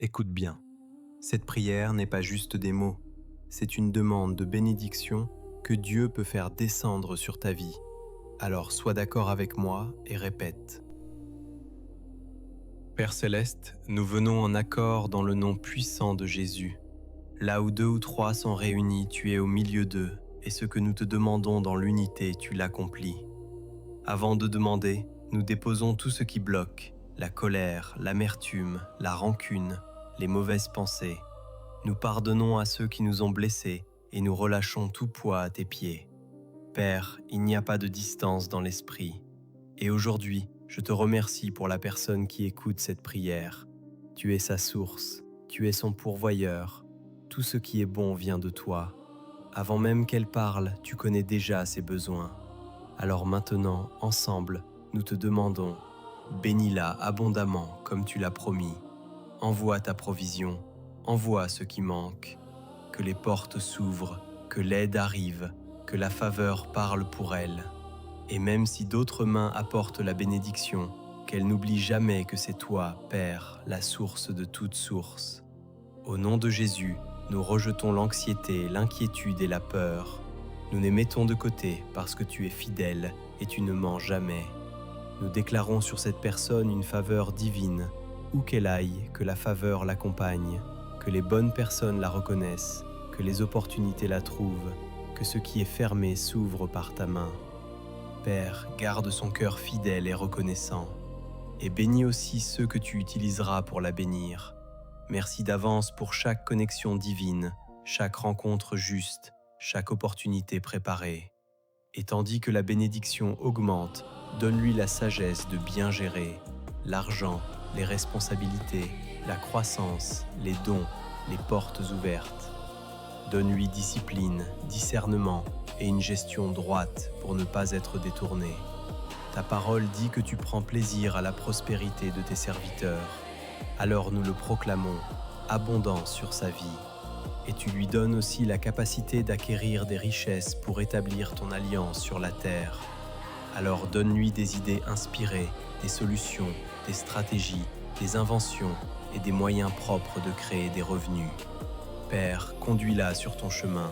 Écoute bien, cette prière n'est pas juste des mots, c'est une demande de bénédiction que Dieu peut faire descendre sur ta vie. Alors sois d'accord avec moi et répète. Père céleste, nous venons en accord dans le nom puissant de Jésus. Là où deux ou trois sont réunis, tu es au milieu d'eux, et ce que nous te demandons dans l'unité, tu l'accomplis. Avant de demander, nous déposons tout ce qui bloque, la colère, l'amertume, la rancune, les mauvaises pensées. Nous pardonnons à ceux qui nous ont blessés et nous relâchons tout poids à tes pieds. Père, il n'y a pas de distance dans l'esprit. Et aujourd'hui, je te remercie pour la personne qui écoute cette prière. Tu es sa source, tu es son pourvoyeur. Tout ce qui est bon vient de toi. Avant même qu'elle parle, tu connais déjà ses besoins. Alors maintenant, ensemble, nous te demandons, bénis-la abondamment comme tu l'as promis. Envoie ta provision, envoie ce qui manque. Que les portes s'ouvrent, que l'aide arrive, que la faveur parle pour elle. Et même si d'autres mains apportent la bénédiction, qu'elle n'oublie jamais que c'est toi, Père, la source de toute source. Au nom de Jésus, nous rejetons l'anxiété, l'inquiétude et la peur. Nous les mettons de côté parce que tu es fidèle et tu ne mens jamais. Nous déclarons sur cette personne une faveur divine. Où qu'elle aille, que la faveur l'accompagne, que les bonnes personnes la reconnaissent, que les opportunités la trouvent, que ce qui est fermé s'ouvre par ta main. Père, garde son cœur fidèle et reconnaissant, et bénis aussi ceux que tu utiliseras pour la bénir. Merci d'avance pour chaque connexion divine, chaque rencontre juste, chaque opportunité préparée. Et tandis que la bénédiction augmente, donne-lui la sagesse de bien gérer l'argent, les responsabilités, la croissance, les dons, les portes ouvertes. Donne-lui discipline, discernement et une gestion droite pour ne pas être détourné. Ta parole dit que tu prends plaisir à la prospérité de tes serviteurs. Alors nous le proclamons, abondant sur sa vie. Et tu lui donnes aussi la capacité d'acquérir des richesses pour établir ton alliance sur la terre. Alors donne-lui des idées inspirées, des solutions, des stratégies, des inventions et des moyens propres de créer des revenus. Père, conduis-la sur ton chemin.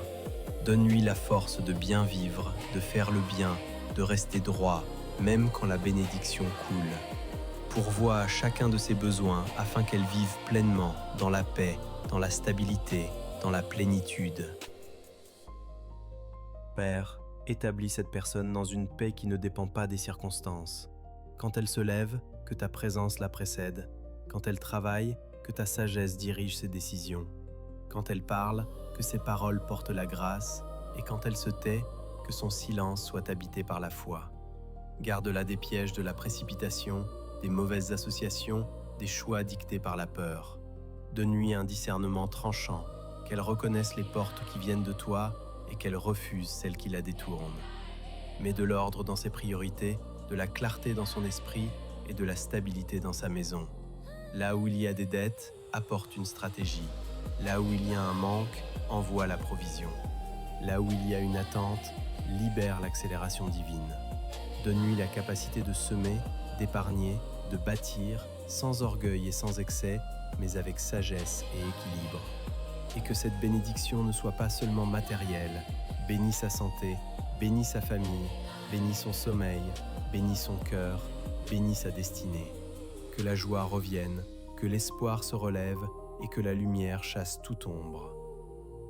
Donne-lui la force de bien vivre, de faire le bien, de rester droit, même quand la bénédiction coule. Pourvois à chacun de ses besoins afin qu'elle vive pleinement dans la paix, dans la stabilité, dans la plénitude. Père, établis cette personne dans une paix qui ne dépend pas des circonstances. Quand elle se lève, que ta présence la précède. Quand elle travaille, que ta sagesse dirige ses décisions. Quand elle parle, que ses paroles portent la grâce. Et quand elle se tait, que son silence soit habité par la foi. Garde-la des pièges de la précipitation, des mauvaises associations, des choix dictés par la peur. Donne-lui un discernement tranchant, qu'elle reconnaisse les portes qui viennent de toi et qu'elle refuse celles qui la détournent. Mets de l'ordre dans ses priorités, de la clarté dans son esprit et de la stabilité dans sa maison. Là où il y a des dettes, apporte une stratégie. Là où il y a un manque, envoie la provision. Là où il y a une attente, libère l'accélération divine. Donne-lui la capacité de semer, d'épargner, de bâtir, sans orgueil et sans excès, mais avec sagesse et équilibre. Et que cette bénédiction ne soit pas seulement matérielle. Bénis sa santé, bénis sa famille, bénis son sommeil, bénis son cœur, bénis sa destinée. Que la joie revienne, que l'espoir se relève et que la lumière chasse toute ombre.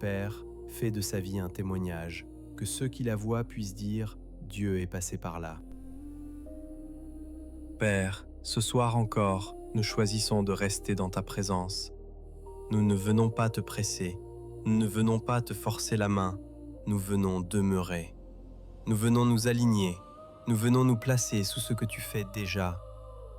Père, fais de sa vie un témoignage, que ceux qui la voient puissent dire « Dieu est passé par là ». Père, ce soir encore, nous choisissons de rester dans ta présence. Nous ne venons pas te presser, nous ne venons pas te forcer la main, nous venons demeurer. Nous venons nous aligner, nous venons nous placer sous ce que tu fais déjà.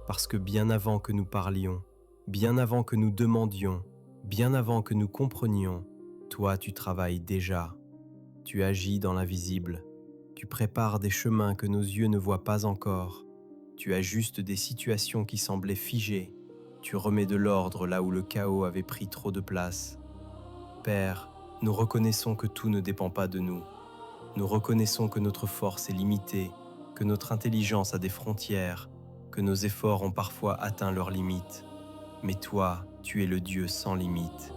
Parce que bien avant que nous parlions, bien avant que nous demandions, bien avant que nous comprenions, toi tu travailles déjà. Tu agis dans l'invisible, tu prépares des chemins que nos yeux ne voient pas encore. Tu ajustes des situations qui semblaient figées. Tu remets de l'ordre là où le chaos avait pris trop de place. Père, nous reconnaissons que tout ne dépend pas de nous. Nous reconnaissons que notre force est limitée, que notre intelligence a des frontières, que nos efforts ont parfois atteint leurs limites. Mais toi, Tu es le Dieu sans limite.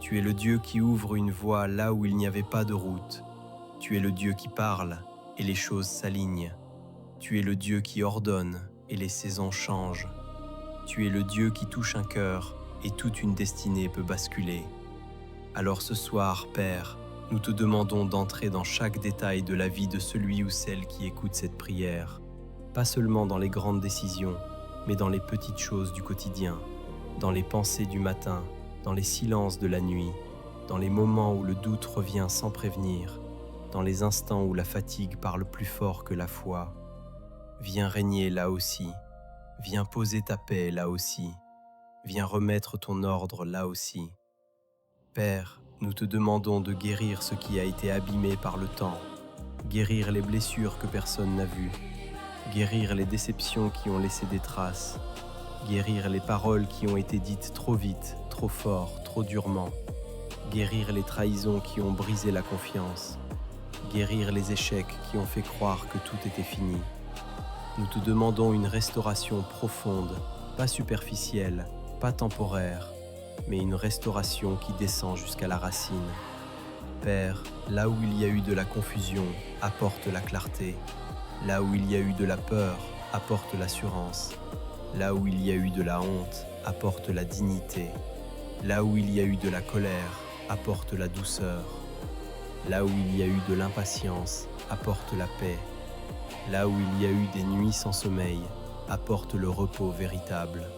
Tu es le Dieu qui ouvre une voie là où il n'y avait pas de route. Tu es le Dieu qui parle et les choses s'alignent. Tu es le Dieu qui ordonne et les saisons changent. Tu es le Dieu qui touche un cœur et toute une destinée peut basculer. Alors ce soir, Père, nous te demandons d'entrer dans chaque détail de la vie de celui ou celle qui écoute cette prière, pas seulement dans les grandes décisions, mais dans les petites choses du quotidien, dans les pensées du matin, dans les silences de la nuit, dans les moments où le doute revient sans prévenir, dans les instants où la fatigue parle plus fort que la foi. Viens régner là aussi, viens poser ta paix là aussi, viens remettre ton ordre là aussi. Père, nous te demandons de guérir ce qui a été abîmé par le temps, guérir les blessures que personne n'a vues, guérir les déceptions qui ont laissé des traces, guérir les paroles qui ont été dites trop vite, trop fort, trop durement, guérir les trahisons qui ont brisé la confiance, guérir les échecs qui ont fait croire que tout était fini. Nous te demandons une restauration profonde, pas superficielle, pas temporaire, mais une restauration qui descend jusqu'à la racine. Père, là où il y a eu de la confusion, apporte la clarté. Là où il y a eu de la peur, apporte l'assurance. Là où il y a eu de la honte, apporte la dignité. Là où il y a eu de la colère, apporte la douceur. Là où il y a eu de l'impatience, apporte la paix. Là où il y a eu des nuits sans sommeil, apporte le repos véritable.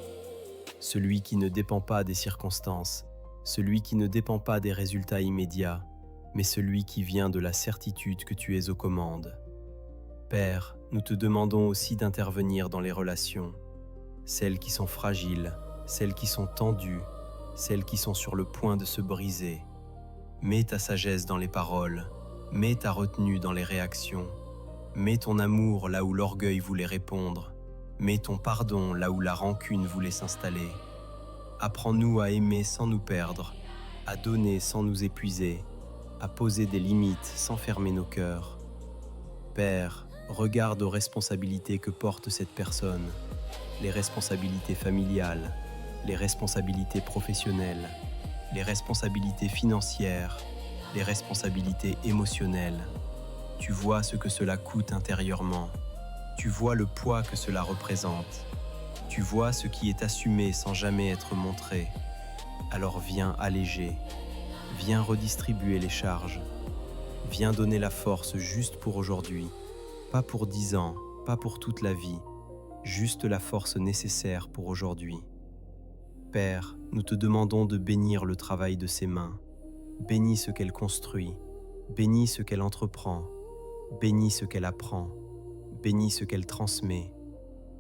Celui qui ne dépend pas des circonstances, celui qui ne dépend pas des résultats immédiats, mais celui qui vient de la certitude que tu es aux commandes. Père, nous te demandons aussi d'intervenir dans les relations, celles qui sont fragiles, celles qui sont tendues, celles qui sont sur le point de se briser. Mets ta sagesse dans les paroles, mets ta retenue dans les réactions, mets ton amour là où l'orgueil voulait répondre, mets ton pardon là où la rancune voulait s'installer. Apprends-nous à aimer sans nous perdre, à donner sans nous épuiser, à poser des limites sans fermer nos cœurs. Père, regarde aux responsabilités que porte cette personne, les responsabilités familiales, les responsabilités professionnelles, les responsabilités financières, les responsabilités émotionnelles. Tu vois ce que cela coûte intérieurement. Tu vois le poids que cela représente. Tu vois ce qui est assumé sans jamais être montré. Alors viens alléger. Viens redistribuer les charges. Viens donner la force juste pour aujourd'hui. Pas pour 10 ans, pas pour toute la vie. Juste la force nécessaire pour aujourd'hui. Père, nous te demandons de bénir le travail de ses mains. Bénis ce qu'elle construit. Bénis ce qu'elle entreprend. Bénis ce qu'elle apprend. Bénis ce qu'elle transmet.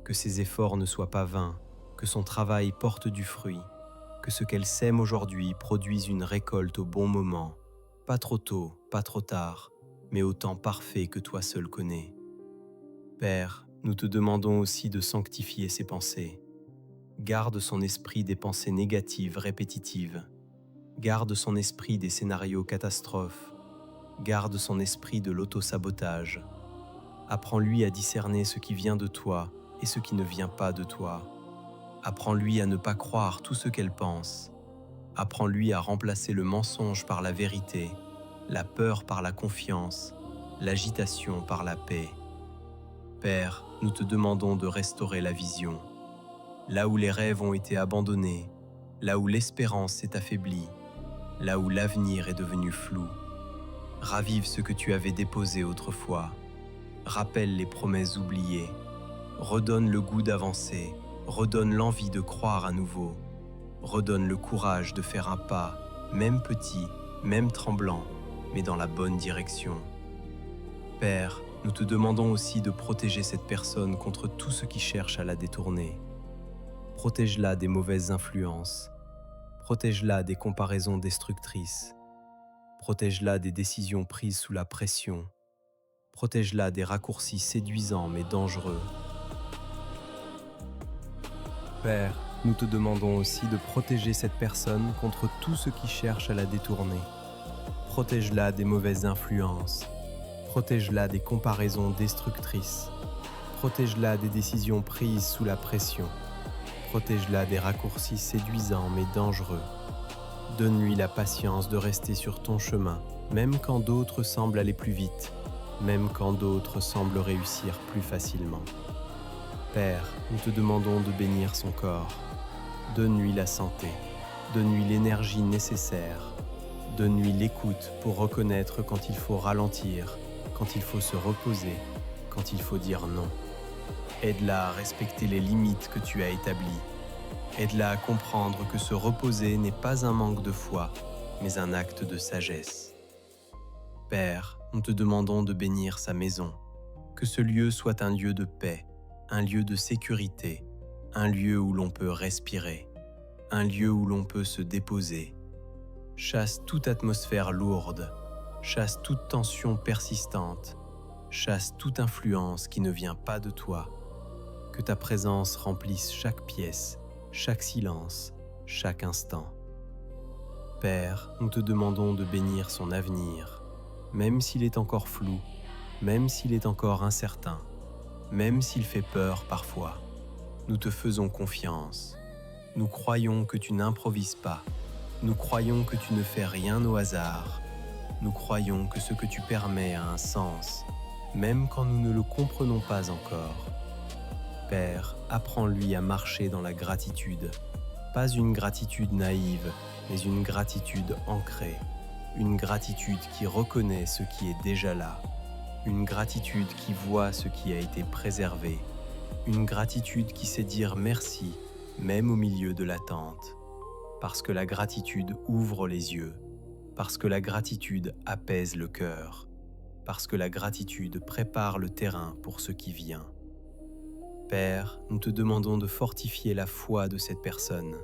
Que ses efforts ne soient pas vains, que son travail porte du fruit, que ce qu'elle sème aujourd'hui produise une récolte au bon moment, pas trop tôt, pas trop tard, mais au temps parfait que toi seul connais. Père, nous te demandons aussi de sanctifier ses pensées. Garde son esprit des pensées négatives répétitives. Garde son esprit des scénarios catastrophes. Garde son esprit de l'auto-sabotage. Apprends-lui à discerner ce qui vient de toi et ce qui ne vient pas de toi. Apprends-lui à ne pas croire tout ce qu'elle pense. Apprends-lui à remplacer le mensonge par la vérité, la peur par la confiance, l'agitation par la paix. Père, nous te demandons de restaurer la vision. Là où les rêves ont été abandonnés, là où l'espérance s'est affaiblie, là où l'avenir est devenu flou. Ravive ce que tu avais déposé autrefois. Rappelle les promesses oubliées. Redonne le goût d'avancer. Redonne l'envie de croire à nouveau. Redonne le courage de faire un pas, même petit, même tremblant, mais dans la bonne direction. Père, nous te demandons aussi de protéger cette personne contre tout ce qui cherche à la détourner. Protège-la des mauvaises influences. Protège-la des comparaisons destructrices. Protège-la des décisions prises sous la pression. Protège-la des raccourcis séduisants mais dangereux. Père, nous te demandons aussi de protéger cette personne contre tout ce qui cherche à la détourner. Protège-la des mauvaises influences. Protège-la des comparaisons destructrices. Protège-la des décisions prises sous la pression. protège-la des raccourcis séduisants mais dangereux. Donne-lui la patience de rester sur ton chemin, même quand d'autres semblent aller plus vite, même quand d'autres semblent réussir plus facilement. Père, nous te demandons de bénir son corps. Donne-lui la santé, donne-lui l'énergie nécessaire, donne-lui l'écoute pour reconnaître quand il faut ralentir, quand il faut se reposer, quand il faut dire non. Aide-la à respecter les limites que tu as établies. Aide-la à comprendre que se reposer n'est pas un manque de foi, mais un acte de sagesse. Père, nous te demandons de bénir sa maison, que ce lieu soit un lieu de paix, un lieu de sécurité, un lieu où l'on peut respirer, un lieu où l'on peut se déposer. Chasse toute atmosphère lourde, chasse toute tension persistante, chasse toute influence qui ne vient pas de toi. Que ta présence remplisse chaque pièce, chaque silence, chaque instant. Père, nous te demandons de bénir son avenir, même s'il est encore flou, même s'il est encore incertain, même s'il fait peur parfois. Nous te faisons confiance. Nous croyons que tu n'improvises pas. Nous croyons que tu ne fais rien au hasard. Nous croyons que ce que tu permets a un sens, même quand nous ne le comprenons pas encore. Père, apprends-lui à marcher dans la gratitude. Pas une gratitude naïve, mais une gratitude ancrée. Une gratitude qui reconnaît ce qui est déjà là. Une gratitude qui voit ce qui a été préservé. Une gratitude qui sait dire merci, même au milieu de l'attente. Parce que la gratitude ouvre les yeux. Parce que la gratitude apaise le cœur. Parce que la gratitude prépare le terrain pour ce qui vient. Père, nous te demandons de fortifier la foi de cette personne.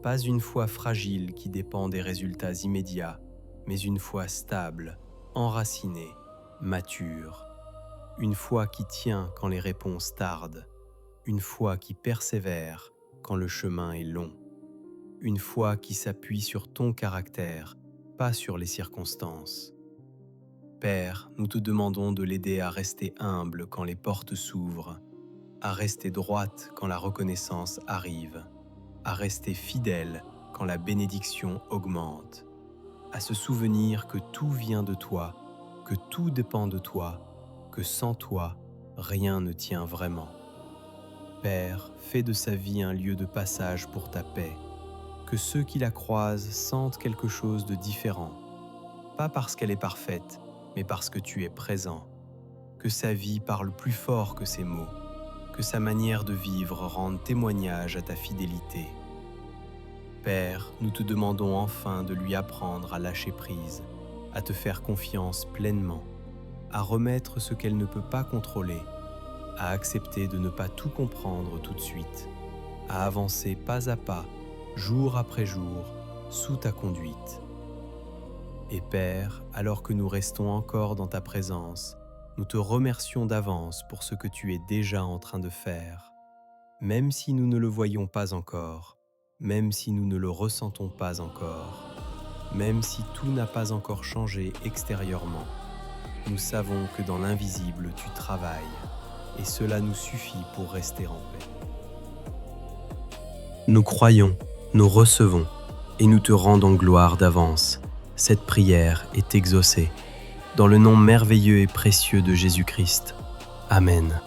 Pas une foi fragile qui dépend des résultats immédiats, mais une foi stable, enracinée, mature. Une foi qui tient quand les réponses tardent. Une foi qui persévère quand le chemin est long. Une foi qui s'appuie sur ton caractère, pas sur les circonstances. Père, nous te demandons de l'aider à rester humble quand les portes s'ouvrent, à rester droite quand la reconnaissance arrive, à rester fidèle quand la bénédiction augmente, à se souvenir que tout vient de toi, que tout dépend de toi, que sans toi, rien ne tient vraiment. Père, fais de sa vie un lieu de passage pour ta paix, que ceux qui la croisent sentent quelque chose de différent, pas parce qu'elle est parfaite, mais parce que tu es présent, que sa vie parle plus fort que ses mots, que sa manière de vivre rende témoignage à ta fidélité. Père, nous te demandons enfin de lui apprendre à lâcher prise, à te faire confiance pleinement, à remettre ce qu'elle ne peut pas contrôler, à accepter de ne pas tout comprendre tout de suite, à avancer pas à pas, jour après jour, sous ta conduite. Et Père, alors que nous restons encore dans ta présence, nous te remercions d'avance pour ce que tu es déjà en train de faire. Même si nous ne le voyons pas encore, même si nous ne le ressentons pas encore, même si tout n'a pas encore changé extérieurement, nous savons que dans l'invisible tu travailles, et cela nous suffit pour rester en paix. Nous croyons, nous recevons, et nous te rendons gloire d'avance. Cette prière est exaucée. Dans le nom merveilleux et précieux de Jésus-Christ. Amen.